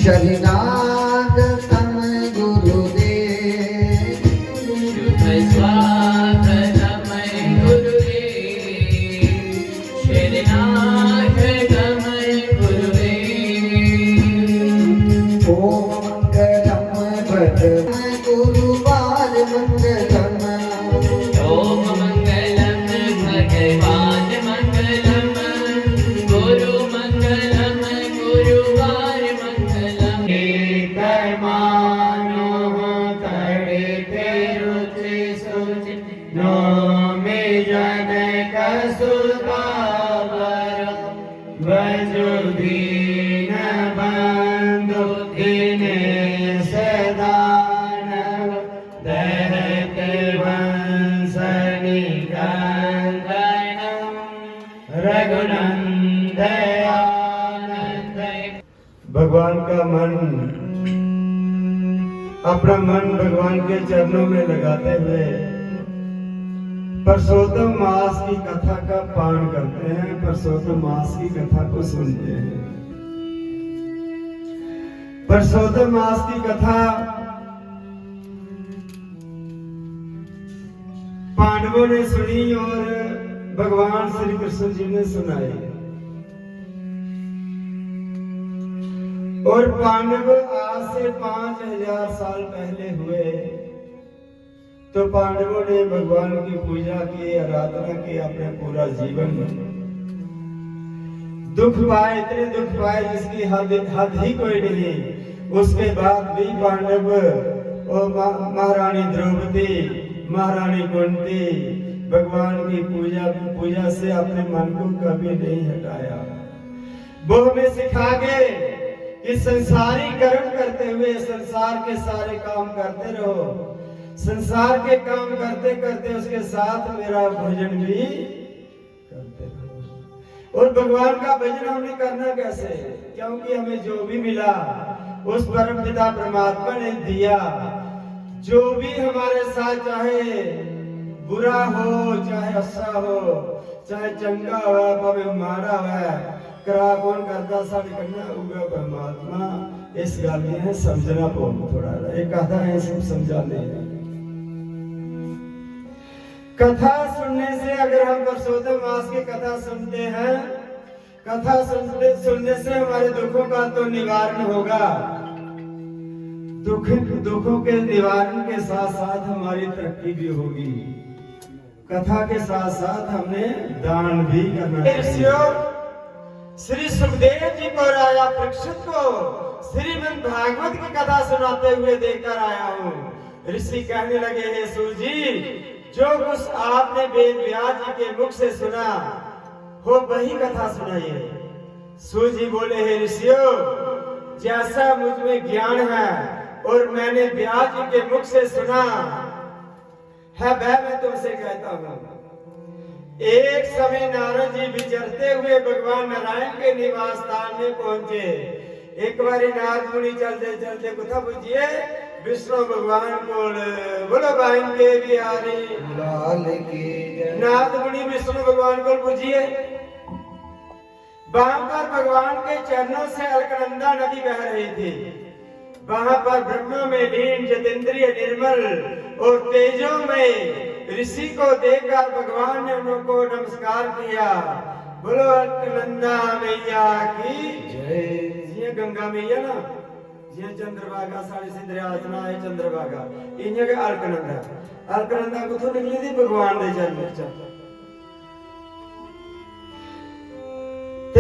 शरणागतम गुरुदेव शुभ स्वागतम गुरुदेव शरणागतम गुरुदेव ओम मंगलम भद्रम गुरुवार मंगलम ओम मंगलम भगवान मंगलम गुरु मंगलम गुरुवार मंगलम मानो करे रुचि सुचि नो मे जन कसुदावर भजो दीन बंधु दीने सदानव दहत वंशनि कंदनम रघुनंदयानंद। भगवान का मन, अपना मन भगवान के चरणों में लगाते हुए परसोत्तम मास की कथा का पाठ करते हैं, परसोत्तम मास की कथा को सुनते हैं। परसोत्तम मास की कथा पांडवों ने सुनी और भगवान श्री कृष्ण जी ने सुनाई। और पांडव आज से 5000 साल पहले हुए तो पांडवों ने भगवान की पूजा की, आराधना की, अपना पूरा जीवन दुख पाए, इतने दुख पाए जिसकी हद ही कोई नहीं। उसके बाद भी पांडव और महारानी द्रौपदी, महारानी कुंती भगवान की पूजा से अपने मन को कभी नहीं हटाया। वो हमें सिखा गए कि संसारी कर्म करते हुए संसार के सारे काम करते रहो, संसार के काम करते करते उसके साथ मेरा भजन भी करते रहो। और भगवान का भजन हमने करना कैसे? क्योंकि हमें जो भी मिला उस परम पिता परमात्मा ने दिया। जो भी हमारे साथ, चाहे बुरा हो चाहे अच्छा हो, चाहे चंगा हो भावे माड़ा हो, करा कौन करता साढ़े करना होगा परमात्मा। इस गल में समझना पड़ेगा थोड़ा, एक कथा है सब समझा दे। कथा सुनने से, अगर हम परसोत्तम मास की कथा सुनते हैं, कथा सुनने से हमारे दुखों का तो निवारण होगा। दुखों के निवारण के साथ साथ हमारी तरक्की भी होगी। कथा के साथ साथ हमने दान भी करना चाहिए। श्री सुखदेव जी को, राजा परीक्षित को श्रीमद् भागवत की कथा सुनाते हुए देखकर आया हूँ। ऋषि कहने लगे, हे सूजी, जो कुछ आपने वेद व्यास जी के मुख से सुना हो वही कथा सुनाइए। सूजी बोले, हे ऋषियों, जैसा मुझ में ज्ञान है और मैंने व्यास जी के मुख से सुना है वह मैं तुमसे कहता हूँ। एक समय नारद जी विचरते हुए भगवान नारायण के निवास स्थान में पहुंचे। एक बार नारद मुनि चलते चलते कुथा पूछिए विष्णु भगवान को, बोलो भाई के बिहारी लाल की नारद मुनि विष्णु भगवान को पूछिए। वहां पर भगवान के चरणों से अलकनंदा नदी बह रही थी। वहां पर ब्रह्मा में लीन, जितेंद्रिय, निर्मल और तेजो में ऋषि को देखकर भगवान ने उनको नमस्कार किया। बोलो अलकनंदा मैया की जय। ये गंगा मैया ना, ये चंद्रभागा साड़ी से दरियाचना है चंद्रभागा, इन्हें के अलकनंदा। अलकनंदा को तो निकली थी भगवान ने जन्म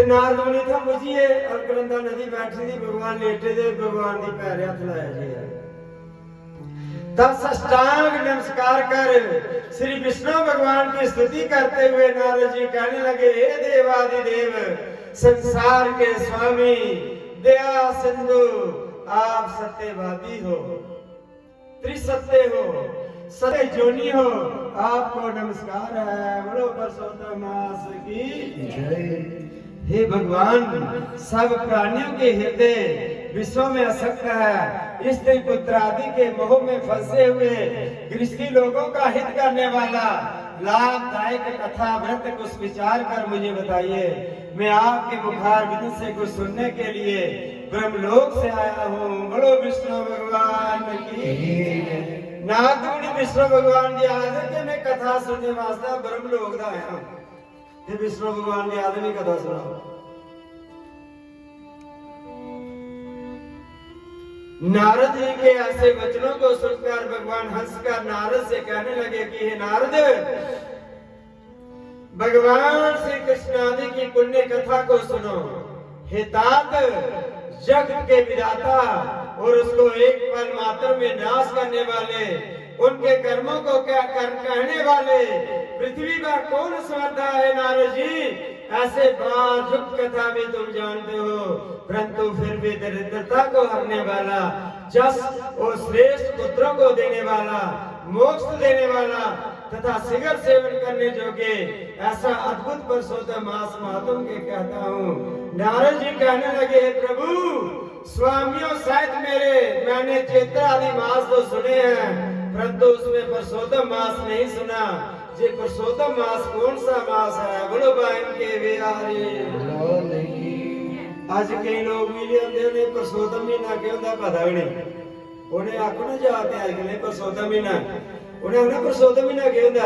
नारद मुनि था मुझे अलकनंदा नदी बैठी थी, भगवान लेटे थे, भगवान की पैर हाथ लाया गया। तब साष्टांग नमस्कार कर श्री विष्णु भगवान की स्तुति करते हुए नारद जी कहने लगे, हे देवादिदेव, संसार के स्वामी, दया सिंधु, आप सत्यवादी हो, त्रिसत्य हो, सत्य जोनी हो, आपको नमस्कार है। बोलो परसोत्तम मास की जय। हे भगवान, सब प्राणियों के हृदय विश्व में आसक्त है। स्त्री पुत्र आदि के मोह में फंसे हुए गृहस्थी लोगों का हित करने वाला लाभदायक कथा व्रत कुछ विचार कर मुझे बताइए। मैं आपके मुखार विधि से कुछ सुनने के लिए ब्रह्मलोक से आया हूँ। बोलो विष्णु भगवान की। नाथ मुनि विष्णु भगवान की आदत है मैं कथा सुनने वास्ते ब्रह्मलोक दा आया हूँ। ये विष्णु भगवान की आदत नहीं कथा सुना। नारद जी के ऐसे वचनों को सुनकर भगवान हंसकर नारद से कहने लगे कि हे नारद, भगवान श्री कृष्ण आदि की पुण्य कथा को सुनो। हे तात, जगत के विधाता और उसको एक पल मात्र में नाश करने वाले, उनके कर्मों को क्या कर कहने वाले पृथ्वी का कौन समर्था है नारद जी। ऐसे बात कथा भी तुम जानते हो, परंतु फिर भी दरिद्रता को हरने वाला, जस और श्रेष्ठ पुत्रों को देने वाला, मोक्ष देने वाला तथा शीघ्र सेवन करने जोगे ऐसा अद्भुत पुरुषोत्तम मास महात्म के कहता हूँ। नारद जी कहने लगे, प्रभु स्वामियों सहित मैंने चैत्र आदि मास तो सुने हैं, परंतु उसमें पुरुषोत्तम मास नहीं सुना। ये पुरुषोत्तम मास कौन सा मास है? बोलो भाई के बिहारी। आज कई लोग मिले होंगे ने पुरुषोत्तम महीना क्या होता पता भी नहीं। उन्हें आखो ना जाते हैं कि पुरुषोत्तम महीना, उन्हें आखना पुरुषोत्तम महीना क्या होता।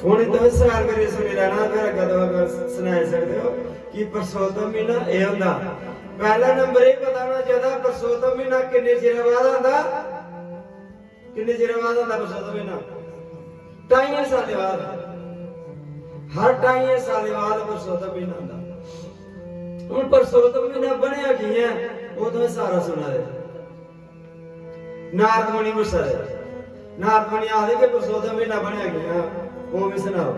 उन्हें तो सवाल करे सुनी रहना फिर कदों सुना सकते हो कि पुरुषोत्तम महीना ये होता। पहला नंबर ये बताना चाहता पुरुषोत्तम महीना किन्ने चिर बाद आता, किन्ने चिर बाद आता पुरुषोत्तम महीना? 2.5 साल बाद। हर 2.5 साल बाद पुरुषोत्तम महीना आता। उन पुरुषोत्तम महीना बनया की है वो तो सारा सुना दे। नारद मुनि गुस्सा है, नारद मुनि आदि के पुरुषोत्तम महीना बनया की है वो भी सुनाओ।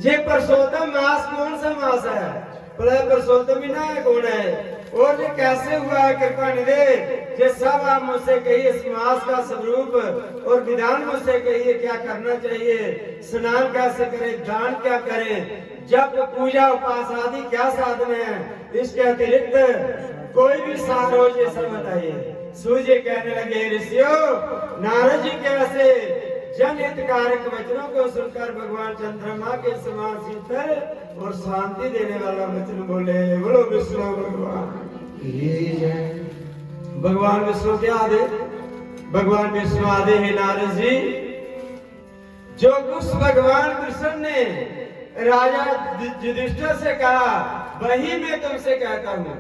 ये पुरुषोत्तम मास कौन सा मास है? बोले पुरुषोत्तम महीना कौन है और ये कैसे हुआ है? कृपा निधे ये सब आप मुझसे कहिए, इस मास का स्वरूप और विधान मुझसे कहिए, क्या करना चाहिए, स्नान कैसे करें, दान क्या करें, जब पूजा उपास आदि क्या साधन है, इसके अतिरिक्त कोई भी सार हो ये सब बताइए। सूर्य कहने लगे, ऋषियों नारद जी के ऐसे जनहितकारक वचनों को सुनकर भगवान चंद्रमा के समान शीतल और शांति देने वाला वचन बोले। बोलो विष्णु भगवान। भगवान विष्णु क्या आदे? भगवान विष्णु आदे है नारद जी, जो कुछ भगवान कृष्ण ने राजा युधिष्ठिर से कहा वही मैं तुमसे कहता हूँ।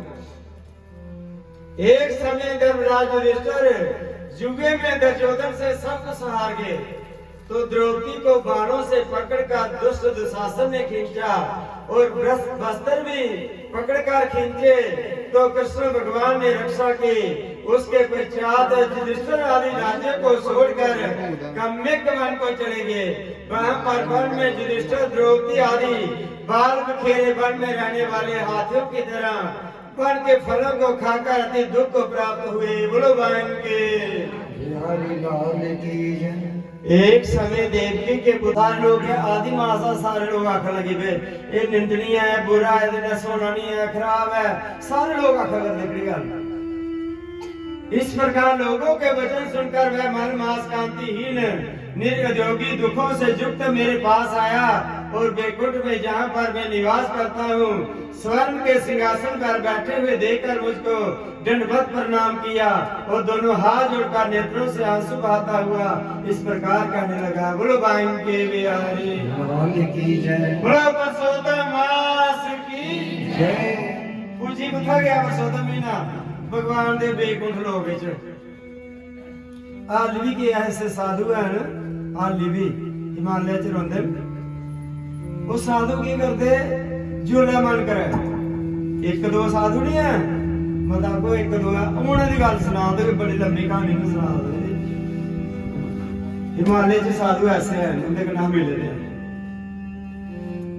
एक समय जब राजा युधिष्ठिर जुगे में दुर्योधन से सब कुछ हार गए तो द्रौपदी को बाणों से पकड़कर दुष्ट दुशासन ने खींचा और वस्त्र भी पकड़कर खींचे तो कृष्ण भगवान ने रक्षा की। उसके पश्चात युधिष्ठिर आदि राज्य को छोड़कर कम्यक वन को चले गए। वहां पर वन में युधिष्ठिर द्रौपदी आदि बाल बखेरे वन में रहने वाले हाथियों की तरह वन के फलों को खाकर अति दुख को प्राप्त हुए। बोलो भगवान के। एक समय देवकी के पुत्र लोग आदि मासा सारे लोग आखने लगे वे ये निंदनीय है, बुरा है, सोना नहीं है, खराब है, सारे लोग आखा कर निकली। इस प्रकार लोगों के वचन सुनकर वह मन मास कांतिहीन निरुद्योगी दुखों से युक्त मेरे पास आया और बैकुंठ में जहाँ पर मैं निवास करता हूँ स्वर्ण के सिंहासन पर बैठे हुए देखकर मुझको दंडवत प्रणाम किया और दोनों हाथ जोड़कर नेत्रों से आंसू बहाता हुआ इस प्रकार कहने लगा। बोलो भाई के बिहारी की जय। बोलो पुरुषोत्तम मास की जय। पूजी कथा गया पुरुषोत्तम महीना भगवान दे बैकुंठ लोक विच लिवी के ऐसे साधु हैं लिवी हिमालय च रोंदे। वो साधु की करते झूला मन करे। एक दो साधु नहीं है मतलब को एक दो है उन्होंने दी गल सुना दो बड़ी लंबी कहानी में सुना दो। हिमालय च साधु ऐसे हैं उनके नाम मिले हैं।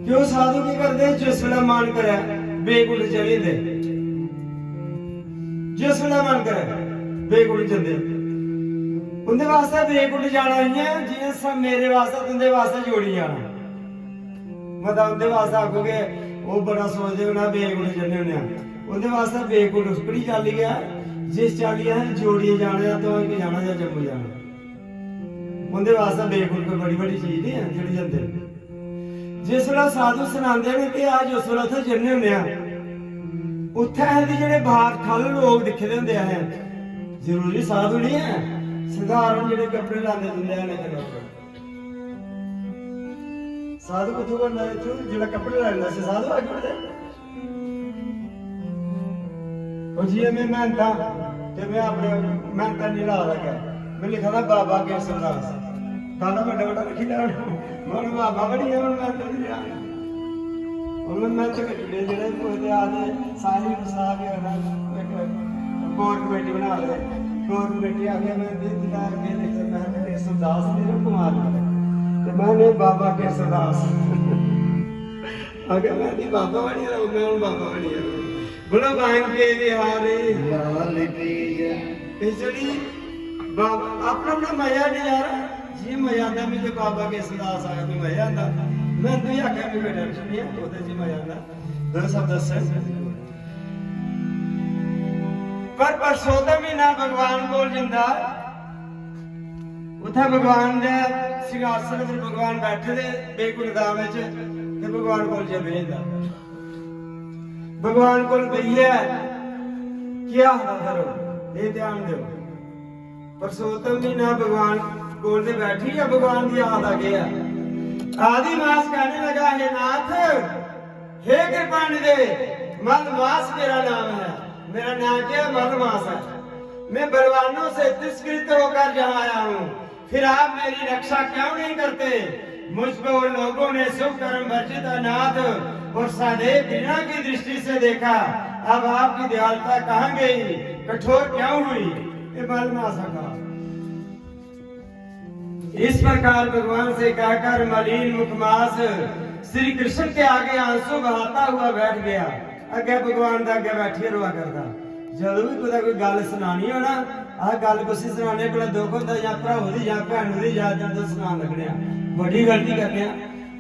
क्यों साधु की करते जिसला मन करे बैकुंठ चली दे, जिसला मन करे बैकुंठ चलदे। उनके वास्ते बैकुंठ जाना ही है जियां सब मेरे वास्ते तुंदे वास्ते जोड़ी जाना। मतलब उनके वास्ते आखोगे वो बड़ा सोचते होना बैकुंठ चलने होने उनके वास्ते बैकुंठ उसकड़ी चाली गया जिस चाली है जोड़िए जाने तो जाना या जम्मू जाना। उनके वास्ते बैकुंठ कोई बड़ी बड़ी चीज नहीं है जिहड़ी जंदे। जिस वेले साधु सुनांदे ने कि आज उस वेले उत्थे जन्ने होने ਉੱਥੇ ਦੀ ਜਿਹੜੇ ਬਾਹਰ ਖਲ ਲੋਕ ਦਿਖਦੇ ਹੁੰਦੇ ਆ ਜ਼ਰੂਰੀ ਸਾਧੂ ਨਹੀਂ ਹੈ ਸਧਾਰਨ ਜਿਹੜੇ ਕੱਪੜੇ ਲਾਉਂਦੇ ਹੁੰਦੇ ਆ ਲੇਕਿਨ ਸਾਧੂ ਕਿੱਥੋਂ ਬਣਦਾ ਇੱਥੋਂ ਜਿਹੜਾ ਕੱਪੜੇ ਲਾਉਂਦਾ ਸੀ ਸਾਧੂ ਆ ਕੇ ਉਹ ਜੀ ਮੈਂ ਮਿਹਨਤਾਂ ਤੇ ਮੈਂ ਆਪਣੇ ਮਿਹਨਤਾਂ ਨਹੀਂ ਲਾ ਲਗਾ ਮੈਂ ਲਿਖਦਾ ਬਾਬਾ ਕੇ ਸਰਦਾਸ ਕਾਹਦਾ ਵੱਡਾ ਵੱਡਾ ਲਿਖੀ ਲੈਣ ਮਨ ਬਾਬਾ ਬੜੀ ਹੈ ਮੈਂ ਤਾਂ ਨਹੀਂ ਆ ਉਹਨਾਂ ਮੈਂ ਤੇ ਜਿਹੜੇ ਕੋਈ ਆਦੇ ਸਾਰੀ ਮਸਾਬ ਹੈ ਨਾ ਕੋਰ ਕਮੇਟੀ ਬਣਾ ਲੈ ਕੋਰ ਕਮੇਟੀ ਆ ਗਿਆ ਮੈਂ ਦਿਲਦਾਰ ਕੇ ਲਿਖ ਮੈਂ ਕੇ ਸਰਦਾਸ ਨੇ ਕੁਮਾਰ ਤੇ मैंने बाबा के सरदास अगर मैं दी बाबा बनी रहा मैं हूं बाबा बनी रहा बोलो भांग के बिहारी लाल की जय इसलिए बाबा अपना अपना मजा नहीं आ रहा जी मजा आंदा मुझे बाबा के सरदास आया तो मजा आंदा मैं तो आख्या भी कोई टेंशन नहीं है ओते जी मजा आंदा दस सब दस पर परसोतम महीना भगवान कोल जिंदा उठा भगवान दे सिंहासन पर भगवान बैठे थे बेकुलदाम विच ते भगवान कोल जे बेंदा भगवान कोल बइया क्या होता करो ये ध्यान दो परसोतम महीना भगवान कोल दे बैठी या भगवान दी याद आ गया आदि मास कहने लगा हे नाथ हे कृपानिधे मलमास मेरा नाम है मेरा नाम क्या मलमास है मैं बलवानों से तिरस्कृत होकर यहाँ आया हूँ फिर आप मेरी रक्षा क्यों नहीं करते मुझको उन लोगों ने शुभ कर्म वर्जित अनाथ और सदैव घृणा की दृष्टि से देखा अब आपकी दयालुता कहाँ गई कठोर क्यों हुई ये मलमासा कहा इस प्रकार भगवान से कहकर मलिन मुखमास श्री कृष्ण के आगे आंसू बहाता हुआ बैठ गया अगे भगवान का अगे बैठिए रोआ करता ਜਦੋਂ ਵੀ ਕੋਈ ਗੱਲ ਸੁਣਾਣੀ ਹੋਣਾ ਆਹ ਗੱਲ ਕਿਸੇ ਸੁਣਾਣੇ ਕੋਲ ਦੁੱਖ ਹੁੰਦਾ ਜਾਂ ਭਰਾ ਦੀ ਜਾਂ ਭੈਣ ਦੀ ਯਾਦ ਜਦੋਂ ਸੁਣਾਉਣ ਲੱਗਣੇ ਆ ਵੱਡੀ ਗਲਤੀ ਕਰਦੇ ਆ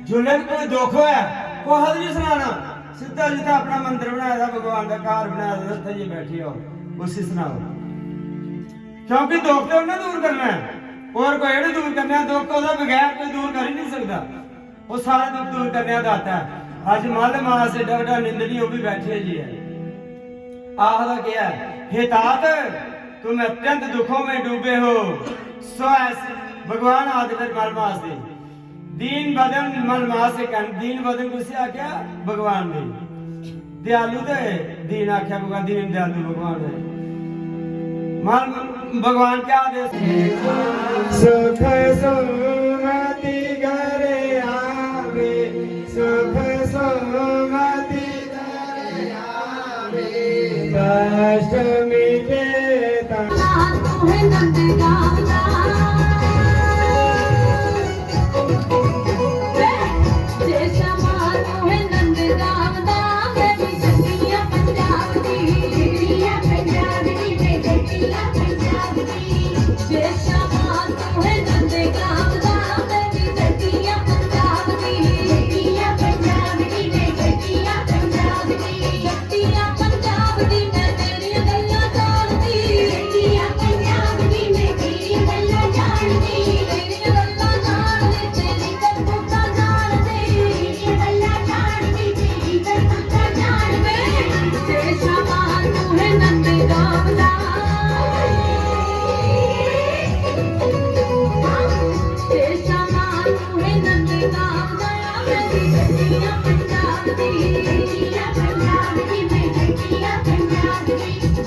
ਜੁਲੇ ਕੋਈ ਦੁੱਖ ਹੋਇਆ ਉਹ ਹਦ ਨਹੀਂ ਸੁਣਾਣਾ ਸਿੱਧਾ ਜਿੱਥੇ ਆਪਣਾ ਮੰਦਿਰ ਬਣਾਇਆ ਦਾ ਭਗਵਾਨ ਦਾ ਘਰ ਬਣਾਇਆ ਦਾ ਉੱਥੇ ਜੀ ਬੈਠੀ ਹੋ ਉਸੇ ਸੁਣਾਓ ਕਿਉਂਕਿ ਦੁੱਖ ਤੇ ਉਹਨੇ ਦੂਰ ਕਰਨਾ ਹੈ ਹੋਰ ਕੋਈ ਇਹਨੇ ਦੂਰ ਕਰਨਾ ਦੁੱਖ ਉਹਦਾ ਬਗੈਰ ਕੋਈ ਦੂਰ ਕਰ ਹੀ ਨਹੀਂ ਸਕਦਾ ਉਹ ਸਾਰਾ ਦੁੱਖ ਦੂਰ ਕਰਨਾ ਦਾਤਾ ਅੱਜ ਮੱਲ ਮਾਸ ਡਗੜਾ ਨਿੰਦਣੀ ਉਹ ਵੀ ਬੈਠੇ ਜੀ ਹੈ आहदा क्या हे तात तुम अत्यंत दुखों में डूबे हो सो ऐसे भगवान आदित्य मलमास दे दीन बदन मलमास से कन दीन बदन किसे आख्या भगवान ने दयालु दे दीन आख्या भगवान दीन दयालु भगवान दे मल भगवान क्या आदेश सुख सुमति घरे आवे सुख सुमति कष्ट मिटे तुम्हें नंद गाना